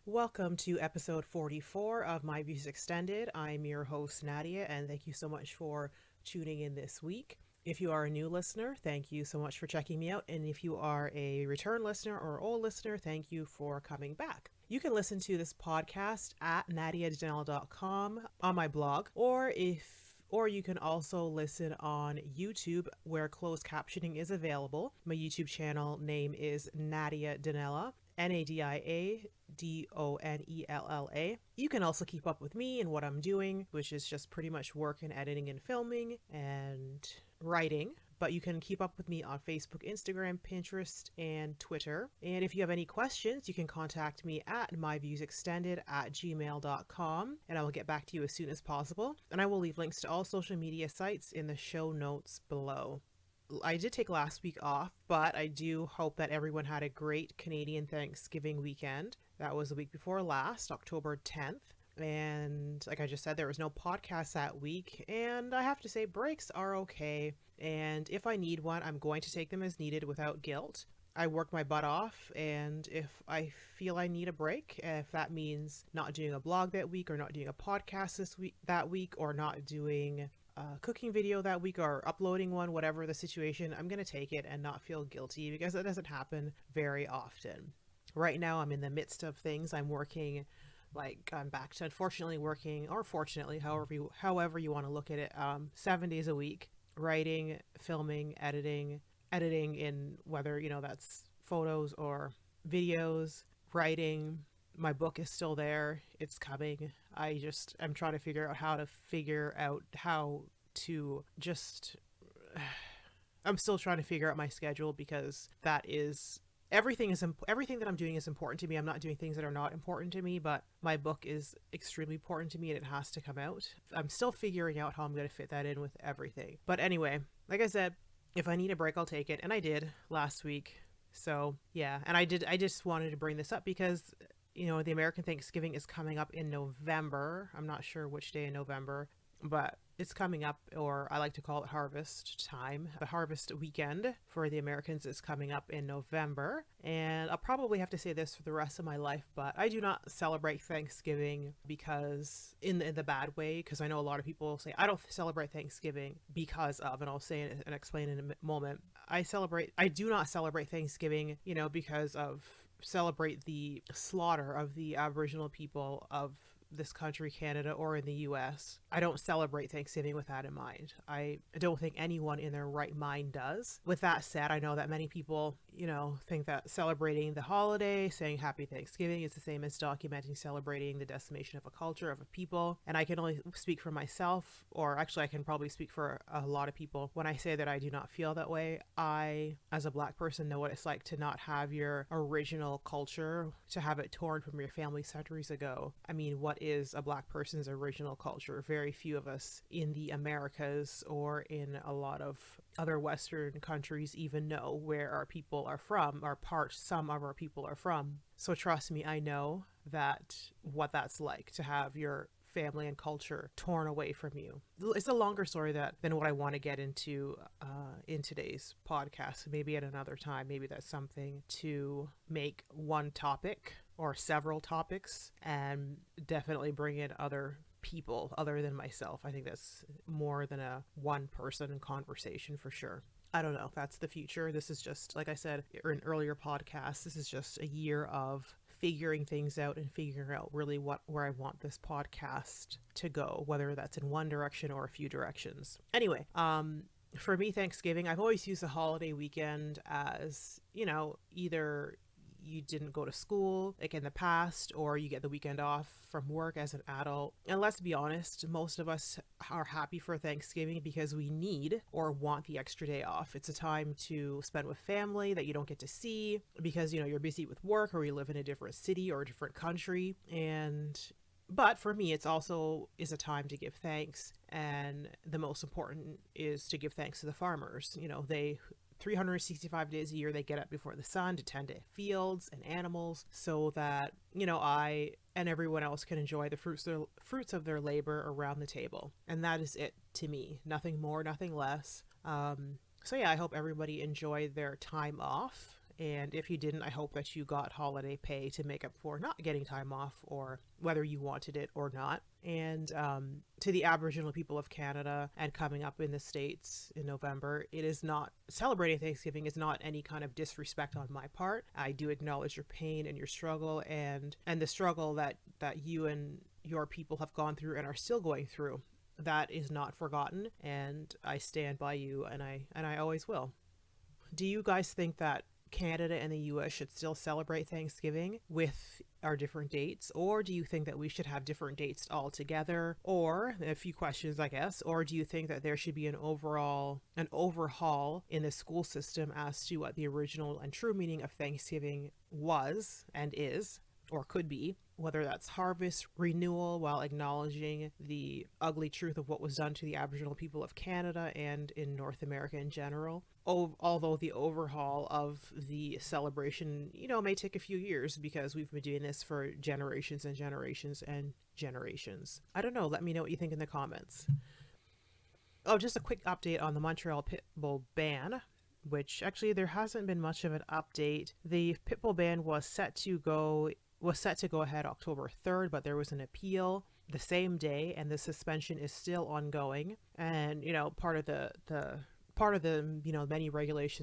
Welcome to episode 44 of My Views Extended. I'm your host, Nadia, and thank you so much for tuning in this week. If you are a new listener, thank you so much for checking me out. And if you are a return listener or old listener, thank you for coming back. You can listen to this podcast at nadiadanelle.com on my blog, or you can also listen on YouTube where closed captioning is available. My YouTube channel name is Nadia Donella. NADIA DONELLA. You can also keep up with me and what I'm doing, which is just pretty much work in editing and filming and writing. But you can keep up with me on Facebook, Instagram, Pinterest, and Twitter. And if you have any questions, you can contact me at myviewsextended@gmail.com, and I will get back to you as soon as possible. And I will leave links to all social media sites in the show notes below. I did take last week off, but I do hope that everyone had a great Canadian Thanksgiving weekend. That was the week before last, October 10th. And like I just said, there was no podcast that week. And I have to say, breaks are okay. And if I need one, I'm going to take them as needed without guilt. I work my butt off, and if I feel I need a break, if that means not doing a blog that week, or not doing a podcast that week, or not doing a cooking video that week, or uploading one, whatever the situation, I'm going to take it and not feel guilty, because that doesn't happen very often. Right now, I'm in the midst of things. I'm working, I'm back to unfortunately working, or fortunately, however you want to look at it, 7 days a week, writing, filming, editing in whether, that's photos or videos, writing. My book is still there. It's coming. I'm trying to figure out how to just, I'm still trying to figure out my schedule, because everything that I'm doing is important to me. I'm not doing things that are not important to me, but my book is extremely important to me and it has to come out. I'm still figuring out how I'm going to fit that in with everything. But anyway, like I said, if I need a break, I'll take it. And I did last week. So yeah, and I just wanted to bring this up because, the American Thanksgiving is coming up in November. I'm not sure which day in November, but it's coming up, or I like to call it harvest time. The harvest weekend for the Americans is coming up in November. And I'll probably have to say this for the rest of my life, but I do not celebrate Thanksgiving because in the bad way, because I know a lot of people say, I don't celebrate Thanksgiving because of, and I'll say it and explain in a moment. I do not celebrate Thanksgiving, because of celebrate the slaughter of the Aboriginal people of this country, Canada, or in the US. I don't celebrate Thanksgiving with that in mind. I don't think anyone in their right mind does. With that said, I know that many people, think that celebrating the holiday, saying happy Thanksgiving, is the same as celebrating the decimation of a culture, of a people. And I can only speak for myself, or actually I can probably speak for a lot of people when I say that I do not feel that way. I, as a Black person, know what it's like to not have your original culture, to have it torn from your family centuries ago. I mean, what is a Black person's original culture? Very few of us in the Americas or in a lot of other Western countries even know where our people are from, some of our people are from. So trust me, I know what that's like to have your family and culture torn away from you. It's a longer story than what I want to get into in today's podcast. Maybe at another time, maybe that's something to make one topic or several topics, and definitely bring in other people other than myself. I think that's more than a one person conversation for sure. I don't know. That's the future. This is just, like I said in earlier podcasts, this is just a year of figuring things out and figuring out really where I want this podcast to go, whether that's in one direction or a few directions. Anyway, for me, Thanksgiving, I've always used the holiday weekend as, either you didn't go to school like in the past, or you get the weekend off from work as an adult. And let's be honest, most of us are happy for Thanksgiving because we need or want the extra day off. It's a time to spend with family that you don't get to see because, you're busy with work, or you live in a different city or a different country. But for me, it's also is a time to give thanks. And the most important is to give thanks to the farmers. They 365 days a year, they get up before the sun to tend to fields and animals so that, I and everyone else can enjoy the fruits of their labor around the table. And that is it to me. Nothing more, nothing less. So yeah, I hope everybody enjoyed their time off And if you didn't, I hope that you got holiday pay to make up for not getting time off, or whether you wanted it or not. And to the Aboriginal people of Canada and coming up in the States in November, it is not celebrating Thanksgiving is not any kind of disrespect on my part. I do acknowledge your pain and your struggle, and the struggle that you and your people have gone through and are still going through. That is not forgotten, and I stand by you, and I always will. Do you guys think that Canada and the US should still celebrate Thanksgiving with our different dates, or do you think that we should have different dates altogether? Or a few questions, I guess, or do you think that there should be an overhaul in the school system as to what the original and true meaning of Thanksgiving was and is, or could be, whether that's harvest renewal while acknowledging the ugly truth of what was done to the Aboriginal people of Canada and in North America in general. Although the overhaul of the celebration, may take a few years because we've been doing this for generations and generations and generations. I don't know. Let me know what you think in the comments. Oh, just a quick update on the Montreal pit bull ban, which actually there hasn't been much of an update. The pit bull ban was set to go ahead October 3rd, but there was an appeal the same day, and the suspension is still ongoing. And part of the many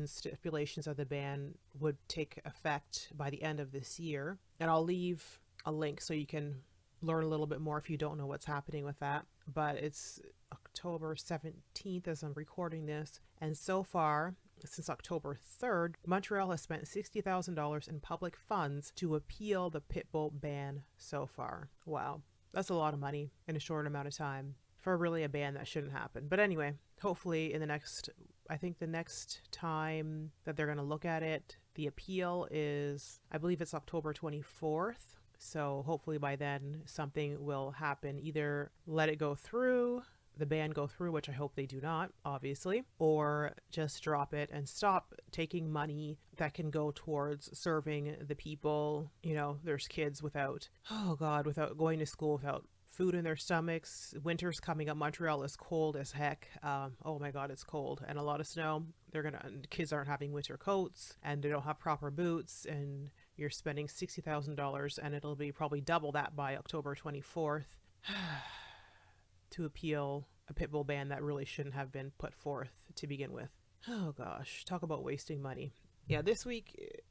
stipulations of the ban would take effect by the end of this year. And I'll leave a link so you can learn a little bit more if you don't know what's happening with that. But it's October 17th as I'm recording this, and so far, since October 3rd, Montreal has spent $60,000 in public funds to appeal the pit bull ban so far. Wow, that's a lot of money in a short amount of time for really a ban that shouldn't happen. But anyway, hopefully the next time that they're going to look at it, the appeal is, I believe it's October 24th. So hopefully by then something will happen. Either let it go through, the ban go through, which I hope they do not, obviously, or just drop it and stop taking money that can go towards serving the people. There's kids without going to school, without food in their stomachs. Winter's coming up. Montreal is cold as heck. Oh my God, it's cold and a lot of snow. Kids aren't having winter coats, and they don't have proper boots, and you're spending $60,000, and it'll be probably double that by October 24th. To appeal a pit bull ban that really shouldn't have been put forth to begin with. Oh gosh, talk about wasting money. Yeah, this week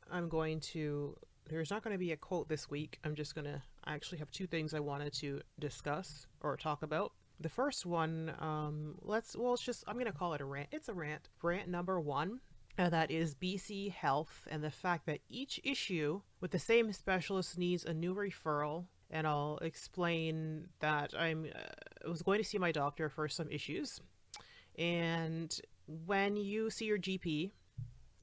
there's not going to be a quote this week. I actually have two things I wanted to discuss or talk about. The first one, I'm going to call it a rant. It's a rant. Rant number one. And that is BC Health and the fact that each issue with the same specialist needs a new referral. And I'll explain that I was going to see my doctor for some issues. And when you see your GP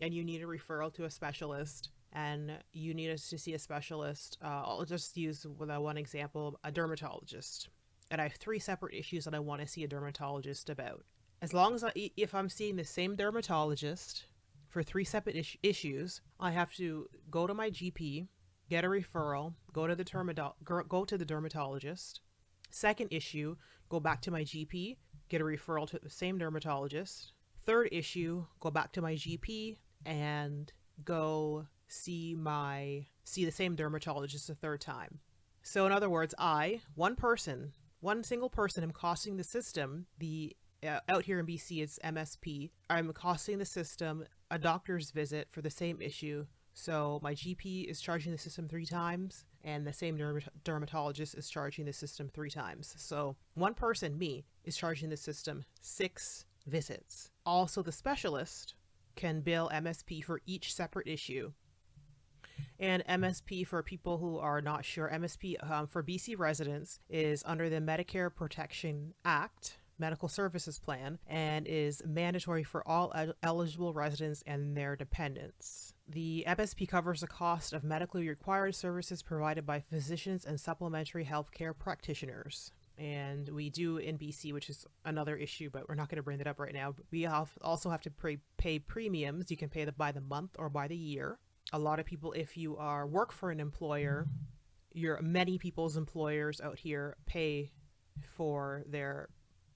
and you need a referral to a specialist, and you need us to see a specialist, I'll just use one example, a dermatologist. And I have 3 separate issues that I want to see a dermatologist about. As long as if I'm seeing the same dermatologist for 3 separate issues, I have to go to my GP, get a referral, go to the dermatologist. Second issue, go back to my GP, get a referral to the same dermatologist. Third issue, go back to my GP and go see the same dermatologist a third time. So in other words, one single person, am costing the system, out here in BC it's MSP, I'm costing the system a doctor's visit for the same issue. So my GP is charging the system 3 times, and the same dermatologist is charging the system 3 times. So one person, me, is charging the system 6 visits. Also, the specialist can bill MSP for each separate issue. And MSP, for people who are not sure, MSP for BC residents is under the Medicare Protection Act, Medical Services Plan, and is mandatory for all eligible residents and their dependents. The MSP covers the cost of medically required services provided by physicians and supplementary healthcare practitioners. And we do in BC, which is another issue, but we're not going to bring that up right now. We also have to pay premiums. You can pay them by the month or by the year. A lot of people, if you work for an employer, many people's employers out here pay for their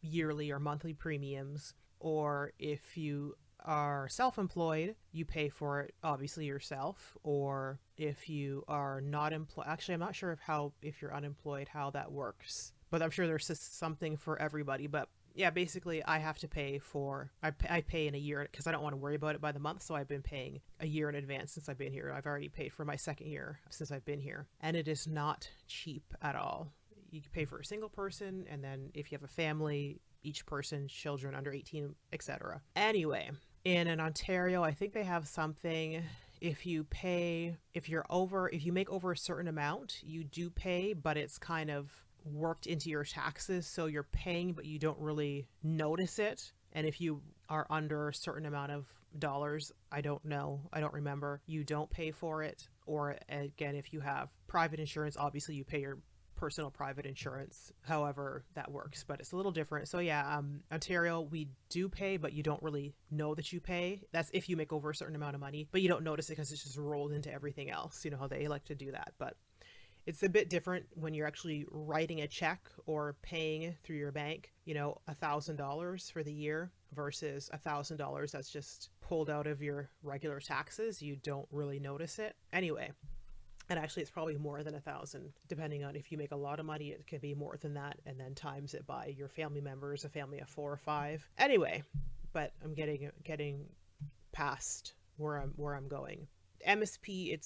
yearly or monthly premiums. Or if you are self-employed, you pay for it obviously yourself, or if you are not employed, actually I'm not sure if you're unemployed how that works, but I'm sure there's something for everybody. But yeah, basically I have to pay for, I pay in a year because I don't want to worry about it by the month. So I've been paying a year in advance since I've been here. I've already paid for my second year since I've been here, and it is not cheap at all. You can pay for a single person, and then if you have a family, each person, children under 18, etc. Anyway, in Ontario, I think they have something. If you make over a certain amount, you do pay, but it's kind of worked into your taxes. So you're paying, but you don't really notice it. And if you are under a certain amount of dollars, I don't know, I don't remember, you don't pay for it. Or again, if you have private insurance, obviously you pay your personal private insurance, however that works, but it's a little different. So yeah, Ontario, we do pay, but you don't really know that you pay. That's if you make over a certain amount of money, but you don't notice it because it's just rolled into everything else. You know how they like to do that. But it's a bit different when you're actually writing a check or paying through your bank, $1,000 for the year versus $1,000 that's just pulled out of your regular taxes. You don't really notice it. Anyway, and actually it's probably more than 1,000, depending on if you make a lot of money, it can be more than that, and then times it by your family members, a family of 4 or 5. Anyway, but I'm getting past where I'm going. MSP,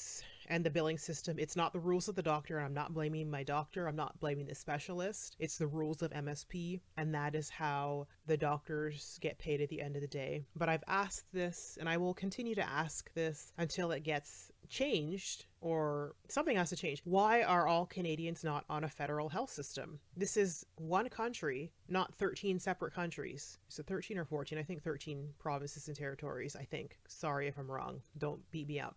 and the billing system, it's not the rules of the doctor, and I'm not blaming my doctor, I'm not blaming the specialist, it's the rules of MSP, and that is how the doctors get paid at the end of the day. But I've asked this, and I will continue to ask this until it gets changed, or something has to change. Why are all Canadians not on a federal health system? This is one country, not 13 separate countries. So 13 or 14, I think 13 provinces and territories, I think. Sorry if I'm wrong. Don't beat me up.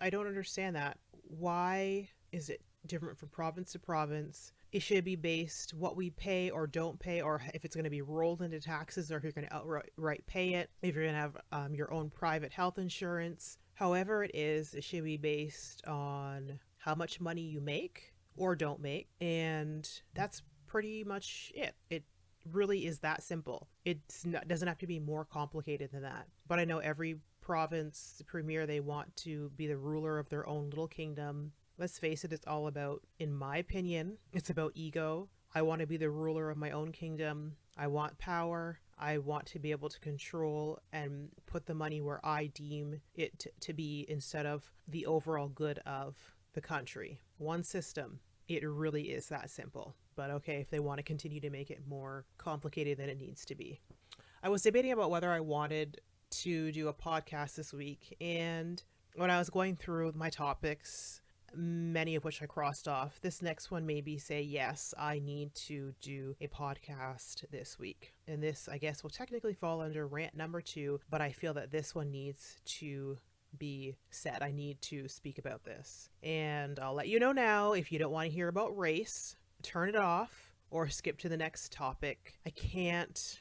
I don't understand that. Why is it different from province to province? It should be based what we pay or don't pay, or if it's going to be rolled into taxes, or if you're going to outright pay it, if you're going to have your own private health insurance. However it is, it should be based on how much money you make or don't make, and that's pretty much it. It really is that simple. It doesn't have to be more complicated than that. But I know every province premier, they want to be the ruler of their own little kingdom. Let's face it, it's all about, in my opinion, it's about ego. I want to be the ruler of my own kingdom. I want power. I want to be able to control and put the money where I deem it to be, instead of the overall good of the country. One system. It really is that simple. But okay, if they want to continue to make it more complicated than it needs to be. I was debating about whether I wanted to do a podcast this week, and when I was going through my topics, many of which I crossed off, this next one made me say, yes, I need to do a podcast this week. And this, I guess, will technically fall under rant number 2, but I feel that this one needs to be said. I need to speak about this. And I'll let you know now, if you don't want to hear about race, turn it off or skip to the next topic. I can't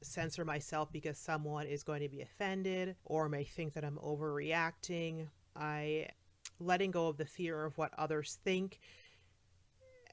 censor myself because someone is going to be offended or may think that I'm overreacting. Letting go of the fear of what others think,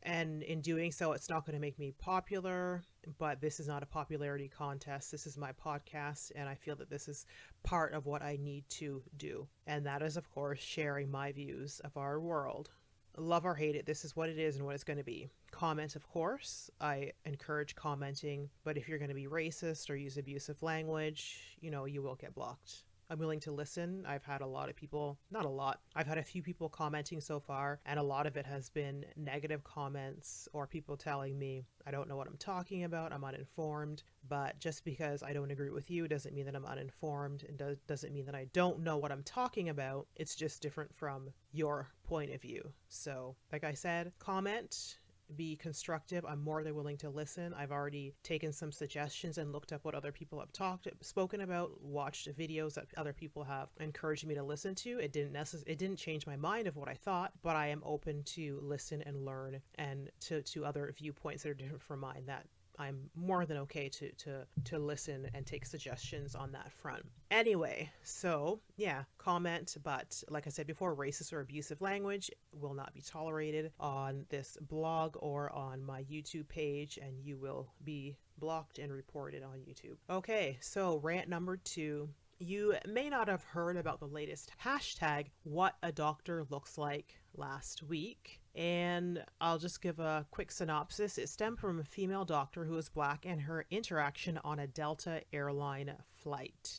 and in doing so, it's not going to make me popular. But this is not a popularity contest. This is my podcast, and I feel that this is part of what I need to do, and that is, of course, sharing my views of our world. Love or hate it, this is what it is and what it's going to be. Comment, of course. I encourage commenting, but if you're going to be racist or use abusive language, you will get blocked. I'm willing to listen. I've had a lot of people, not a lot, I've had a few people commenting so far, and a lot of it has been negative comments or people telling me I don't know what I'm talking about, I'm uninformed. But just because I don't agree with you doesn't mean that I'm uninformed, and doesn't mean that I don't know what I'm talking about. It's just different from your point of view. So, like I said, comment, be constructive. I'm more than willing to listen. I've already taken some suggestions and looked up what other people have spoken about, watched videos that other people have encouraged me to listen to. It didn't change my mind of what I thought, but I am open to listen and learn, and to other viewpoints that are different from mine. That I'm more than okay to listen and take suggestions on that front. Anyway, so yeah, comment, but like I said before, racist or abusive language will not be tolerated on this blog or on my YouTube page, and you will be blocked and reported on YouTube. Okay, so rant number 2. You may not have heard about the latest hashtag, what a doctor looks like, last week. And I'll just give a quick synopsis. It stemmed from a female doctor who is Black and her interaction on a Delta Airlines flight.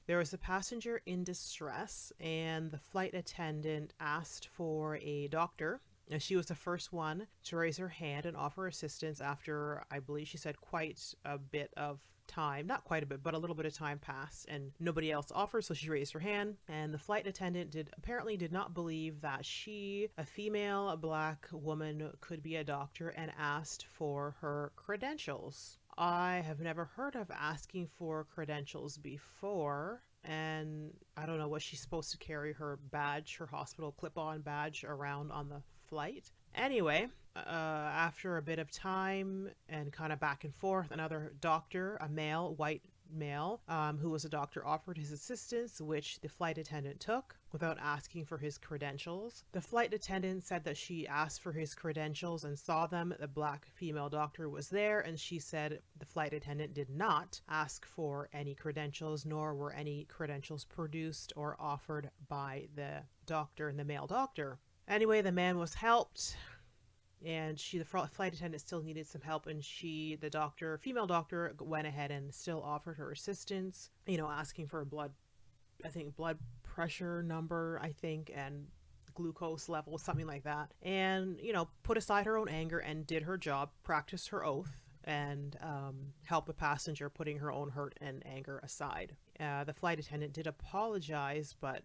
There was a passenger in distress, and the flight attendant asked for a doctor. And she was the first one to raise her hand and offer assistance after, I believe she said, quite a bit of time, not quite a bit, but a little bit of time passed, and nobody else offered, so she raised her hand. And the flight attendant did not believe that she, a female Black woman, could be a doctor, and asked for her credentials. I have never heard of asking for credentials before, and I don't know, was she supposed to carry her badge, her hospital clip-on badge, around on the flight? Anyway, after a bit of time and kind of back and forth, another doctor, a male, white male, who was a doctor, offered his assistance, which the flight attendant took without asking for his credentials. The flight attendant said that she asked for his credentials and saw them. The Black female doctor was there, and she said the flight attendant did not ask for any credentials, nor were any credentials produced or offered by the doctor and the male doctor. Anyway, the man was helped, and the flight attendant still needed some help, and the female doctor, went ahead and still offered her assistance, asking for a blood pressure number, and glucose level, something like that, and, put aside her own anger and did her job, practiced her oath, and help the passenger, putting her own hurt and anger aside. The flight attendant did apologize, but,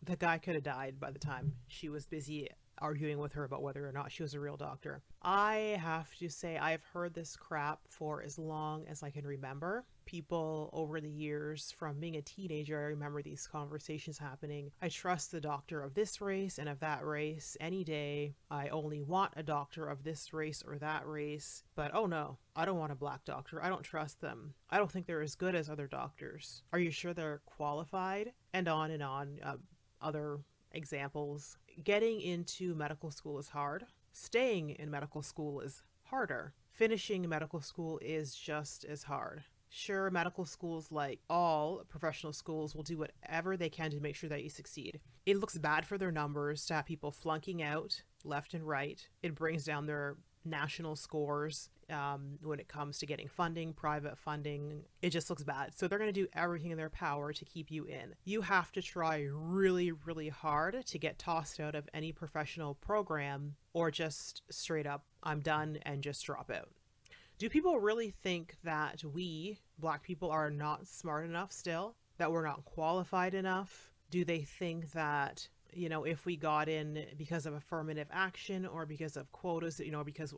the guy could have died by the time she was busy arguing with her about whether or not she was a real doctor. I have to say, I've heard this crap for as long as I can remember. People over the years, from being a teenager, I remember these conversations happening. I trust the doctor of this race and of that race any day. I only want a doctor of this race or that race. But oh no, I don't want a Black doctor. I don't trust them. I don't think they're as good as other doctors. Are you sure they're qualified? And on and on. Other examples. Getting into medical school is hard. Staying in medical school is harder. Finishing medical school is just as hard. Sure, medical schools, like all professional schools, will do whatever they can to make sure that you succeed. It looks bad for their numbers to have people flunking out left and right. It brings down their national scores when it comes to getting funding, private funding. It just looks bad. So they're going to do everything in their power to keep you in. You have to try really, really hard to get tossed out of any professional program, or just straight up, I'm done, and just drop out. Do people really think that we, Black people, are not smart enough still? That we're not qualified enough? Do they think that, if we got in because of affirmative action, or because of quotas, because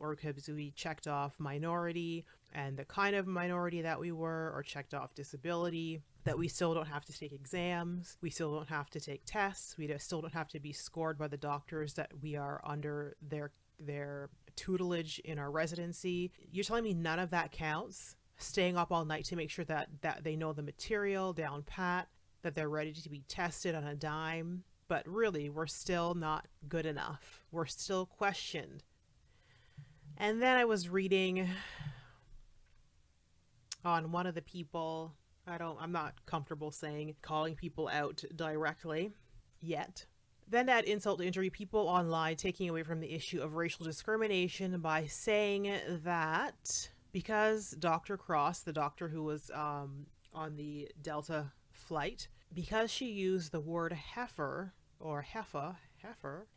we checked off minority and the kind of minority that we were, or checked off disability, that we still don't have to take exams, we still don't have to take tests, we still don't have to be scored by the doctors that we are under their tutelage in our residency? You're telling me none of that counts? Staying up all night to make sure that they know the material down pat, that they're ready to be tested on a dime? But really, we're still not good enough. We're still questioned. And then I was reading on one of the people, I'm not comfortable calling people out directly yet. Then to add insult to injury, people online taking away from the issue of racial discrimination by saying that because Dr. Cross, the doctor who was on the Delta flight, because she used the word heifer or heifer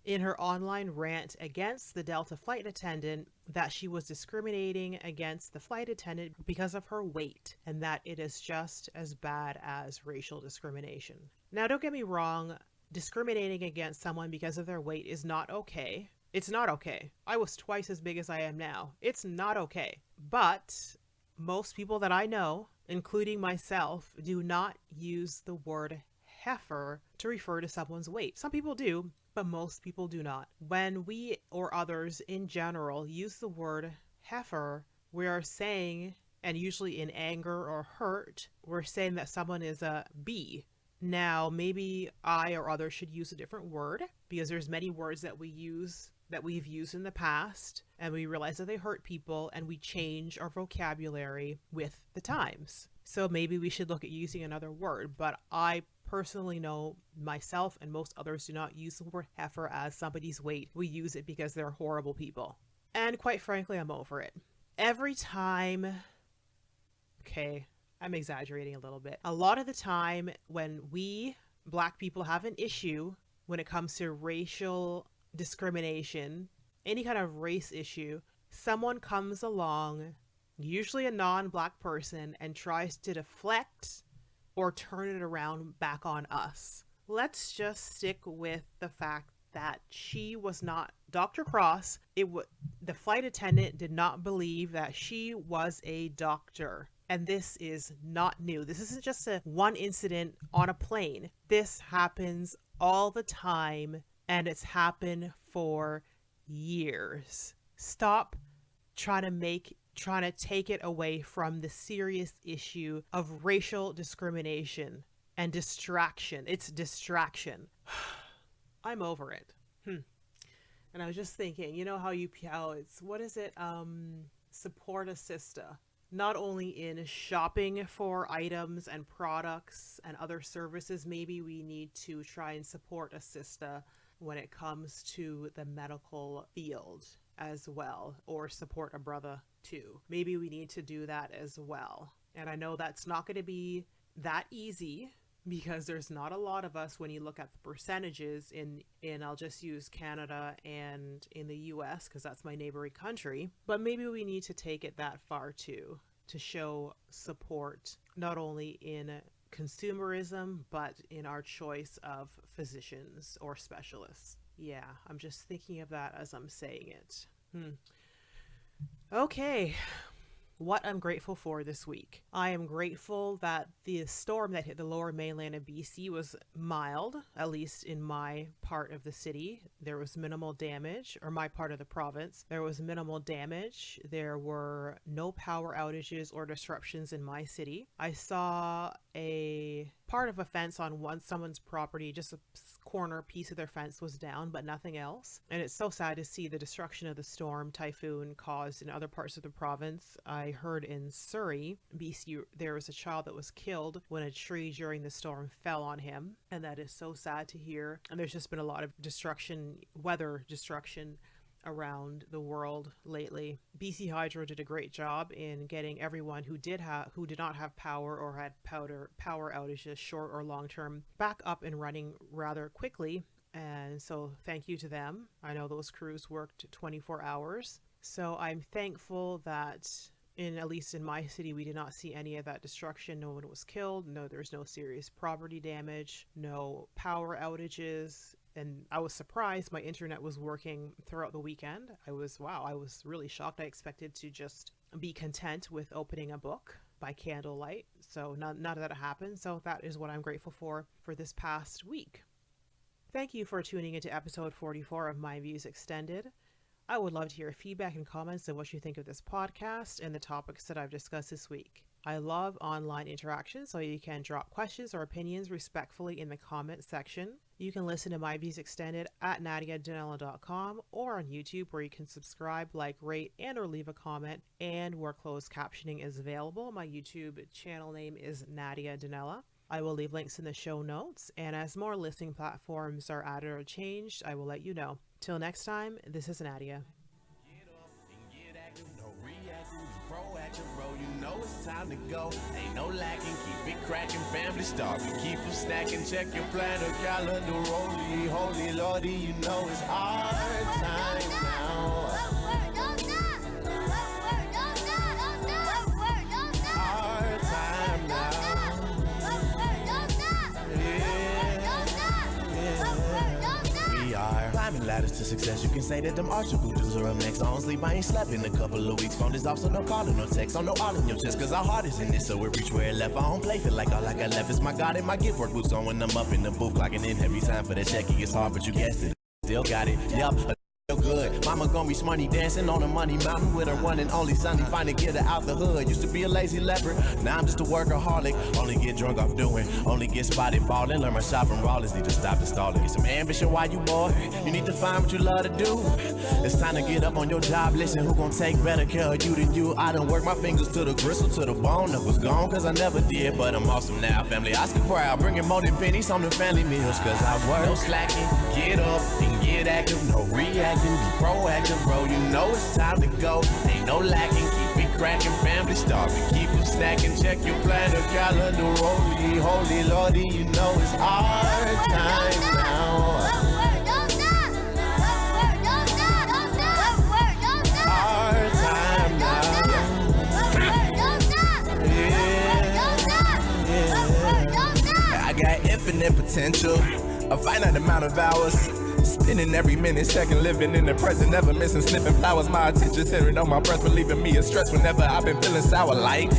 in her online rant against the Delta flight attendant, that she was discriminating against the flight attendant because of her weight, and that it is just as bad as racial discrimination. Now, don't get me wrong, discriminating against someone because of their weight is not okay. It's not okay. I was twice as big as I am now. It's not okay. But most people that I know, including myself, do not use the word heifer to refer to someone's weight. Some people do, but most people do not. When we or others in general use the word heifer, we are saying, and usually in anger or hurt, we're saying that someone is a B. Now, maybe I or others should use a different word, because there's many words that we've used in the past, and we realize that they hurt people, and we change our vocabulary with the times. So maybe we should look at using another word, but I personally know myself and most others do not use the word heifer as somebody's weight. We use it because they're horrible people. And quite frankly, I'm over it. Every time, okay, I'm exaggerating a little bit. A lot of the time when we Black people have an issue when it comes to racial discrimination, any kind of race issue, someone comes along, usually a non-Black person, and tries to deflect or turn it around back on us. Let's just stick with the fact that she was not Dr. Cross. The flight attendant did not believe that she was a doctor. And this is not new. This isn't just one incident on a plane. This happens all the time, and it's happened for years. Stop trying to take it away from the serious issue of racial discrimination and distraction. It's distraction. I'm over it. And I was just thinking, you know how it's, what is it? Support a sister. Not only in shopping for items and products and other services, maybe we need to try and support a sister when it comes to the medical field as well, or support a brother too. Maybe we need to do that as well. And I know that's not going to be that easy, because there's not a lot of us when you look at the percentages in I'll just use Canada and in the US, because that's my neighboring country. But maybe we need to take it that far too, to show support not only in consumerism but in our choice of physicians or specialists. Yeah, I'm just thinking of that as I'm saying it. Okay. What I'm grateful for this week. I am grateful that the storm that hit the lower mainland of BC was mild, at least in my part of the city. There was minimal damage, or my part of the province. There was minimal damage. There were no power outages or disruptions in my city. I saw a part of a fence on someone's property, just a corner piece of their fence was down, but nothing else. And it's so sad to see the destruction of the storm typhoon caused in other parts of the province. I heard in Surrey, BC, there was a child that was killed when a tree during the storm fell on him. And that is so sad to hear. And there's just been a lot of weather destruction around the world lately. BC Hydro did a great job in getting everyone who did not have power or had power outages, short or long term, back up and running rather quickly. And so thank you to them. I know those crews worked 24 hours. So I'm thankful that at least in my city, we did not see any of that destruction. No one was killed. No, there's no serious property damage, no power outages. And I was surprised my internet was working throughout the weekend. I was really shocked. I expected to just be content with opening a book by candlelight. So none of that happened. So that is what I'm grateful for this past week. Thank you for tuning into episode 44 of My Views Extended. I would love to hear feedback and comments on what you think of this podcast and the topics that I've discussed this week. I love online interaction, so you can drop questions or opinions respectfully in the comment section. You can listen to My Views Extended at NadiaDanella.com or on YouTube, where you can subscribe, like, rate, and or leave a comment, and where closed captioning is available. My YouTube channel name is Nadia Danella. I will leave links in the show notes, and as more listening platforms are added or changed, I will let you know. Till next time, this is Nadia. You know it's time to go. Ain't no lacking, keep it cracking. Family starving, keep them snacking. Check your planner, calendar, holy lordy. You know it's our time now. Our time now. We are climbing ladders to success. You can say that them article dudes are up next. I don't sleep, I ain't slept in a couple of weeks. Phone is off, so no calling, no text. I know all in your chest, cause our heart is in this, so it reach where it left. I don't play, feel like all I got left is my God and my gift. Work boots on when I'm up in the booth, clocking in every time for that check. It gets hard, but you guessed it. Still got it, yup. Good. Mama gon' be smarty dancing on a money mountain with her one and only son. Finally get her out the hood. Used to be a lazy leopard, now I'm just a workaholic. Only get drunk off doing, only get spotted ballin'. Learn my shot from Rollins, need to stop installing. Get some ambition while you boy. You need to find what you love to do. It's time to get up on your job. Listen, who gon' take better care of you than you? I done work my fingers to the gristle, to the bone. That was gone cause I never did, but I'm awesome now. Family Oscar proud, bringing more than pennies on the family meals. Cause I work, no slacking, get up and get active, no reacting, be proactive, bro. You know it's time to go. Ain't no lacking, keep it cracking, family starving, keep them snacking. Check your planner, calendar, holy lordy, you know it's our time now. Our time now. Yeah. I got infinite potential, a finite amount of hours. Spending every minute, second, living in the present, never missing, sniffing flowers. My attention centered on my breath, relieving me of stress whenever I've been feeling sour like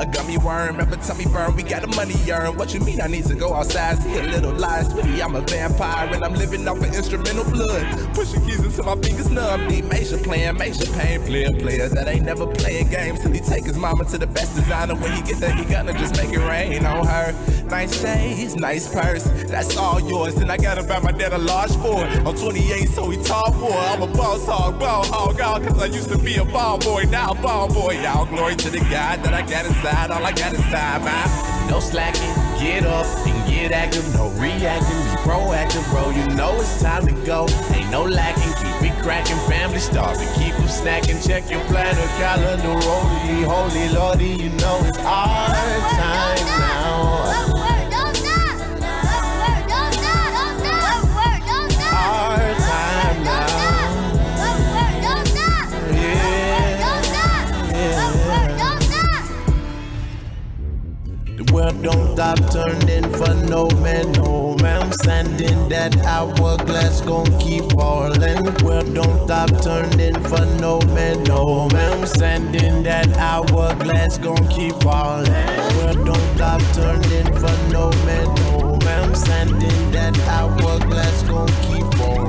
a gummy worm. Ever tummy burn, we got the money earned. What you mean I need to go outside, see a little light, sweetie, I'm a vampire and I'm living off of instrumental blood. Pushing keys until my fingers numb. Need major plan, major pain. Player that ain't never playing games till he take his mama to the best designer. When he get there, he gonna just make it rain on her. Nice shades, nice purse, that's all yours. And I gotta buy my dad a large Ford. I'm 28, so he tall boy. I'm a boss hog, ball hog, all cause I used to be a ball boy. Now a ball boy, y'all glory to the God that I got inside. All I got is time, man. No slacking, get up and get active, no reacting, be proactive, bro. You know it's time to go. Ain't no lacking, keep it cracking, family starving, keep them snacking. Check your planner, calendar, holy lordy, you know it's our time now. Our time now. The world don't stop turning for no man, no man. I'm standing, that hourglass gon' keep falling. The world don't stop turning for no man, no man. I'm standing, that hourglass gon' keep falling. The world don't stop turning for no man, no man. I'm standing, that hourglass gon' keep falling.